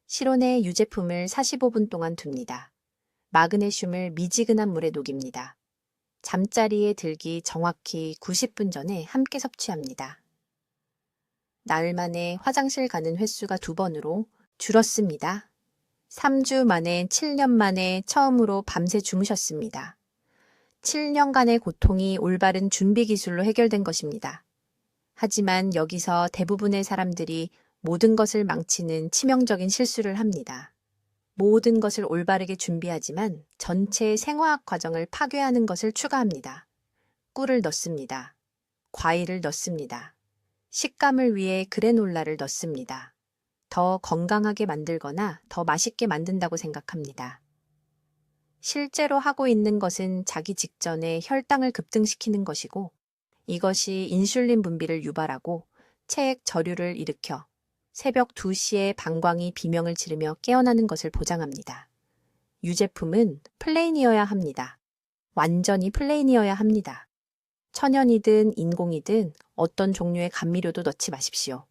실온에 유제품을 45분 동안 둡니다. 마그네슘을 미지근한 물에 녹입니다. 잠자리에 들기 정확히 90분 전에 함께 섭취합니다. 나흘 만에 화장실 가는 횟수가 2번으로 줄었습니다. 3주 만에 7년 만에 처음으로 밤새 주무셨습니다. 7년간의 고통이 올바른 준비 기술로 해결된 것입니다. 하지만 여기서 대부분의 사람들이 모든 것을 망치는 치명적인 실수를 합니다. 모든 것을 올바르게 준비하지만 전체 생화학 과정을 파괴하는 것을 추가합니다. 꿀을 넣습니다. 과일을 넣습니다. 식감을 위해 그래놀라를 넣습니다. 더 건강하게 만들거나 더 맛있게 만든다고 생각합니다. 실제로 하고 있는 것은 자기 직전에 혈당을 급등시키는 것이고 이것이 인슐린 분비를 유발하고 체액 저류를 일으켜 새벽 2시에 방광이 비명을 지르며 깨어나는 것을 보장합니다. 유제품은 플레인이어야 합니다. 완전히 플레인이어야 합니다. 천연이든 인공이든 어떤 종류의 감미료도 넣지 마십시오.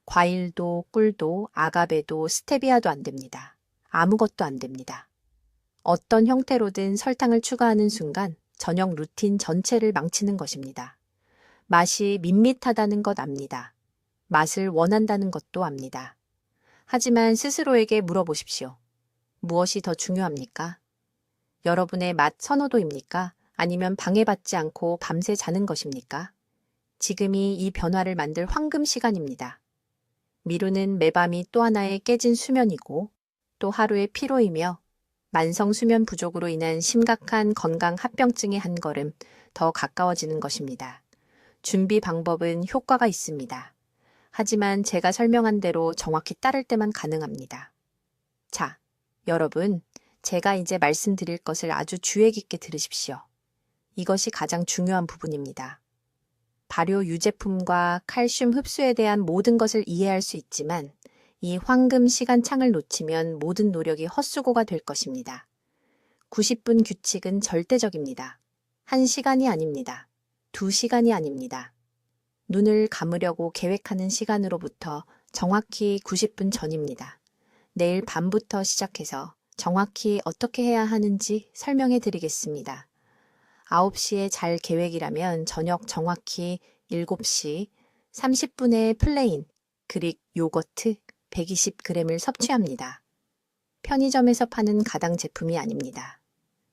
과일도 꿀도 아가베도 스테비아도 안 됩니다. 아무것도 안 됩니다. 어떤 형태로든 설탕을 추가하는 순간 저녁 루틴 전체를 망치는 것입니다. 맛이 밋밋하다는 것 압니다. 맛을 원한다는 것도 압니다. 하지만 스스로에게 물어보십시오. 무엇이 더 중요합니까? 여러분의 맛 선호도입니까? 아니면 방해받지 않고 밤새 자는 것입니까? 지금이 이 변화를 만들 황금 시간입니다. 미루는 매밤이 또 하나의 깨진 수면이고 또 하루의 피로이며 만성 수면 부족으로 인한 심각한 건강 합병증의 한 걸음 더 가까워지는 것입니다. 준비 방법은 효과가 있습니다. 하지만 제가 설명한 대로 정확히 따를 때만 가능합니다. 자, 여러분, 제가 이제 말씀드릴 것을 아주 주의 깊게 들으십시오. 이것이 가장 중요한 부분입니다. 발효 유제품과 칼슘 흡수에 대한 모든 것을 이해할 수 있지만 이 황금 시간창을 놓치면 모든 노력이 헛수고가 될 것입니다. 90분 규칙은 절대적입니다. 1시간이 아닙니다. 2시간이 아닙니다. 눈을 감으려고 계획하는 시간으로부터 정확히 90분 전입니다. 내일 밤부터 시작해서 정확히 어떻게 해야 하는지 설명해 드리겠습니다. 9시에 잘 계획이라면 저녁 정확히 7시 30분의 플레인, 그릭 요거트 120g을 섭취합니다. 편의점에서 파는 가당 제품이 아닙니다.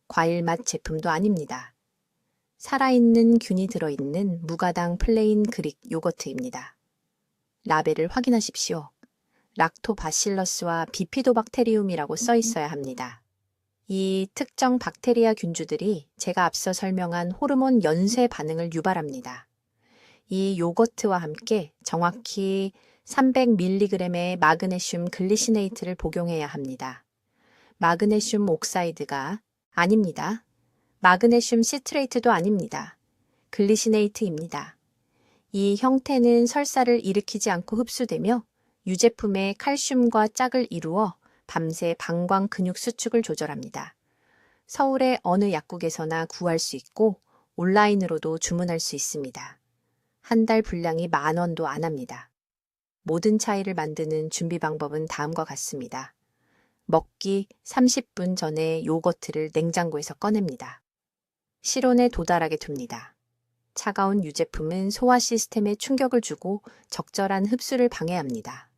과일 맛 제품도 아닙니다. 살아있는 균이 들어있는 무가당 플레인 그릭 요거트입니다. 라벨을 확인하십시오. 락토바실러스와 비피도박테리움이라고 써 있어야 합니다. 이 특정 박테리아 균주들이 제가 앞서 설명한 호르몬 연쇄 반응을 유발합니다. 이 요거트와 함께 정확히 300mg의 마그네슘 글리시네이트를 복용해야 합니다. 마그네슘 옥사이드가 아닙니다. 마그네슘 시트레이트도 아닙니다. 글리시네이트입니다. 이 형태는 설사를 일으키지 않고 흡수되며 유제품의 칼슘과 짝을 이루어 밤새 방광 근육 수축을 조절합니다. 서울의 어느 약국에서나 구할 수 있고 온라인으로도 주문할 수 있습니다. 한 달 분량이 10,000원도 안 합니다. 모든 차이를 만드는 준비 방법은 다음과 같습니다. 먹기 30분 전에 요거트를 냉장고에서 꺼냅니다. 실온에 도달하게 둡니다. 차가운 유제품은 소화 시스템에 충격을 주고 적절한 흡수를 방해합니다.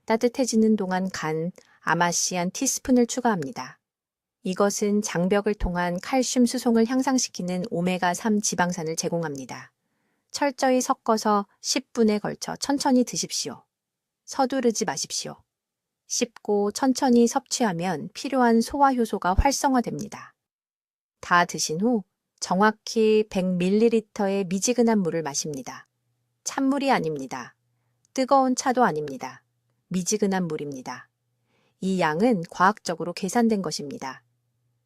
따뜻해지는 동안 간 아마시안 티스푼을 추가합니다. 이것은 장벽을 통한 칼슘 수송을 향상시키는 오메가3 지방산을 제공합니다. 철저히 섞어서 10분에 걸쳐 천천히 드십시오. 서두르지 마십시오. 씹고 천천히 섭취하면 필요한 소화 효소가 활성화됩니다. 다 드신 후 정확히 100ml의 미지근한 물을 마십니다. 찬물이 아닙니다. 뜨거운 차도 아닙니다. 미지근한 물입니다. 이 양은 과학적으로 계산된 것입니다.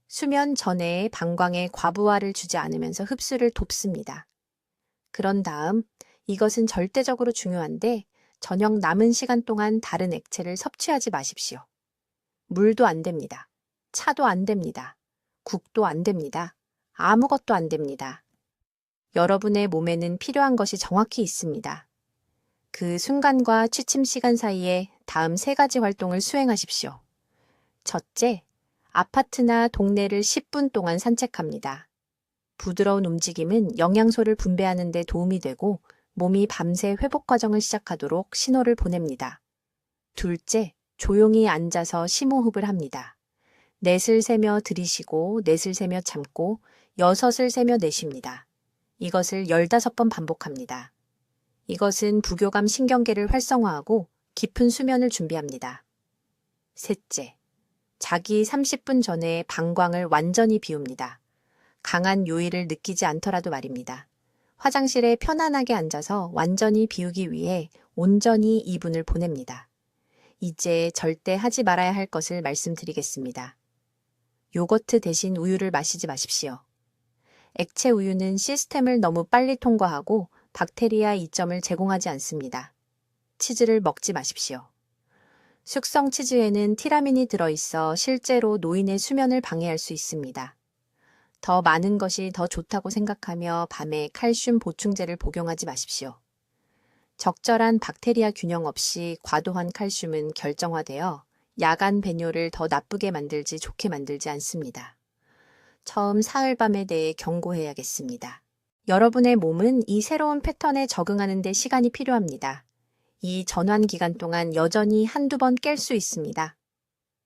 수면 전에 방광에 과부하를 주지 않으면서 흡수를 돕습니다. 그런 다음 이것은 절대적으로 중요한데 저녁 남은 시간 동안 다른 액체를 섭취하지 마십시오. 물도 안 됩니다. 차도 안 됩니다. 국도 안 됩니다. 아무것도 안 됩니다. 여러분의 몸에는 필요한 것이 정확히 있습니다. 그 순간과 취침 시간 사이에 다음 3가지 활동을 수행하십시오. 첫째, 아파트나 동네를 10분 동안 산책합니다. 부드러운 움직임은 영양소를 분배하는 데 도움이 되고 몸이 밤새 회복 과정을 시작하도록 신호를 보냅니다. 둘째, 조용히 앉아서 심호흡을 합니다. 넷을 세며 들이쉬고 넷을 세며 참고 여섯을 세며 내쉽니다. 이것을 15번 반복합니다. 이것은 부교감 신경계를 활성화하고 깊은 수면을 준비합니다. 셋째, 자기 30분 전에 방광을 완전히 비웁니다. 강한 요일을 느끼지 않더라도 말입니다. 화장실에 편안하게 앉아서 완전히 비우기 위해 온전히 2분을 보냅니다. 이제 절대 하지 말아야 할 것을 말씀드리겠습니다. 요거트 대신 우유를 마시지 마십시오. 액체 우유는 시스템을 너무 빨리 통과하고 박테리아 이점을 제공하지 않습니다. 치즈를 먹지 마십시오. 숙성 치즈에는 티라민이 들어있어 실제로 노인의 수면을 방해할 수 있습니다. 더 많은 것이 더 좋다고 생각하며 밤에 칼슘 보충제를 복용하지 마십시오. 적절한 박테리아 균형 없이 과도한 칼슘은 결정화되어 야간 배뇨를 더 나쁘게 만들지 좋게 만들지 않습니다. 처음 사흘밤에 대해 경고해야겠습니다. 여러분의 몸은 이 새로운 패턴에 적응하는 데 시간이 필요합니다. 이 전환 기간 동안 여전히 한두 번 깰 수 있습니다.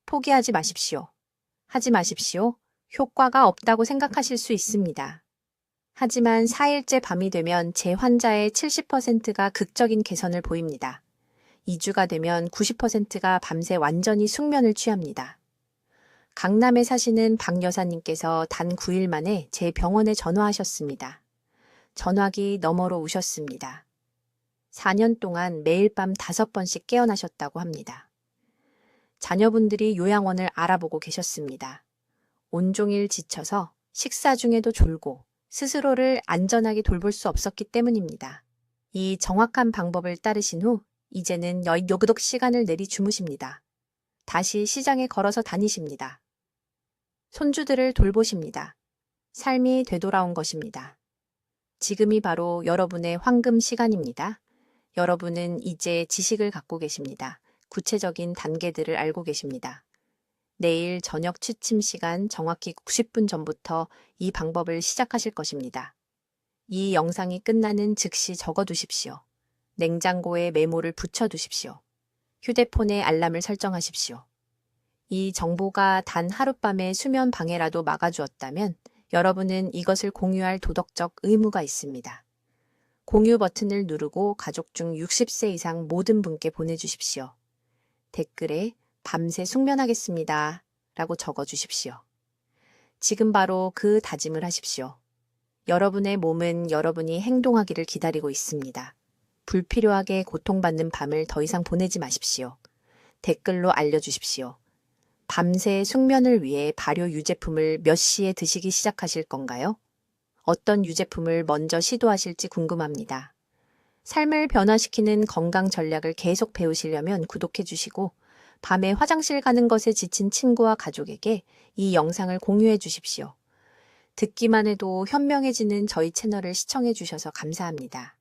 포기하지 마십시오. 하지 마십시오. 효과가 없다고 생각하실 수 있습니다. 하지만 4일째 밤이 되면 제 환자의 70%가 극적인 개선을 보입니다. 2주가 되면 90%가 밤새 완전히 숙면을 취합니다. 강남에 사시는 박 여사님께서 단 9일 만에 제 병원에 전화하셨습니다. 전화기 너머로 우셨습니다. 4년 동안 매일 밤 5번씩 깨어나셨다고 합니다. 자녀분들이 요양원을 알아보고 계셨습니다. 온종일 지쳐서 식사 중에도 졸고 스스로를 안전하게 돌볼 수 없었기 때문입니다. 이 정확한 방법을 따르신 후 이제는 요그덕 시간을 내리 주무십니다. 다시 시장에 걸어서 다니십니다. 손주들을 돌보십니다. 삶이 되돌아온 것입니다. 지금이 바로 여러분의 황금 시간입니다. 여러분은 이제 지식을 갖고 계십니다. 구체적인 단계들을 알고 계십니다. 내일 저녁 취침 시간 정확히 90분 전부터 이 방법을 시작하실 것입니다. 이 영상이 끝나는 즉시 적어두십시오. 냉장고에 메모를 붙여두십시오. 휴대폰에 알람을 설정하십시오. 이 정보가 단 하룻밤의 수면 방해라도 막아주었다면 여러분은 이것을 공유할 도덕적 의무가 있습니다. 공유 버튼을 누르고 가족 중 60세 이상 모든 분께 보내주십시오. 댓글에 밤새 숙면하겠습니다. 라고 적어주십시오. 지금 바로 그 다짐을 하십시오. 여러분의 몸은 여러분이 행동하기를 기다리고 있습니다. 불필요하게 고통받는 밤을 더 이상 보내지 마십시오. 댓글로 알려주십시오. 밤새 숙면을 위해 발효 유제품을 몇 시에 드시기 시작하실 건가요? 어떤 유제품을 먼저 시도하실지 궁금합니다. 삶을 변화시키는 건강 전략을 계속 배우시려면 구독해 주시고 밤에 화장실 가는 것에 지친 친구와 가족에게 이 영상을 공유해 주십시오. 듣기만 해도 현명해지는 저희 채널을 시청해 주셔서 감사합니다.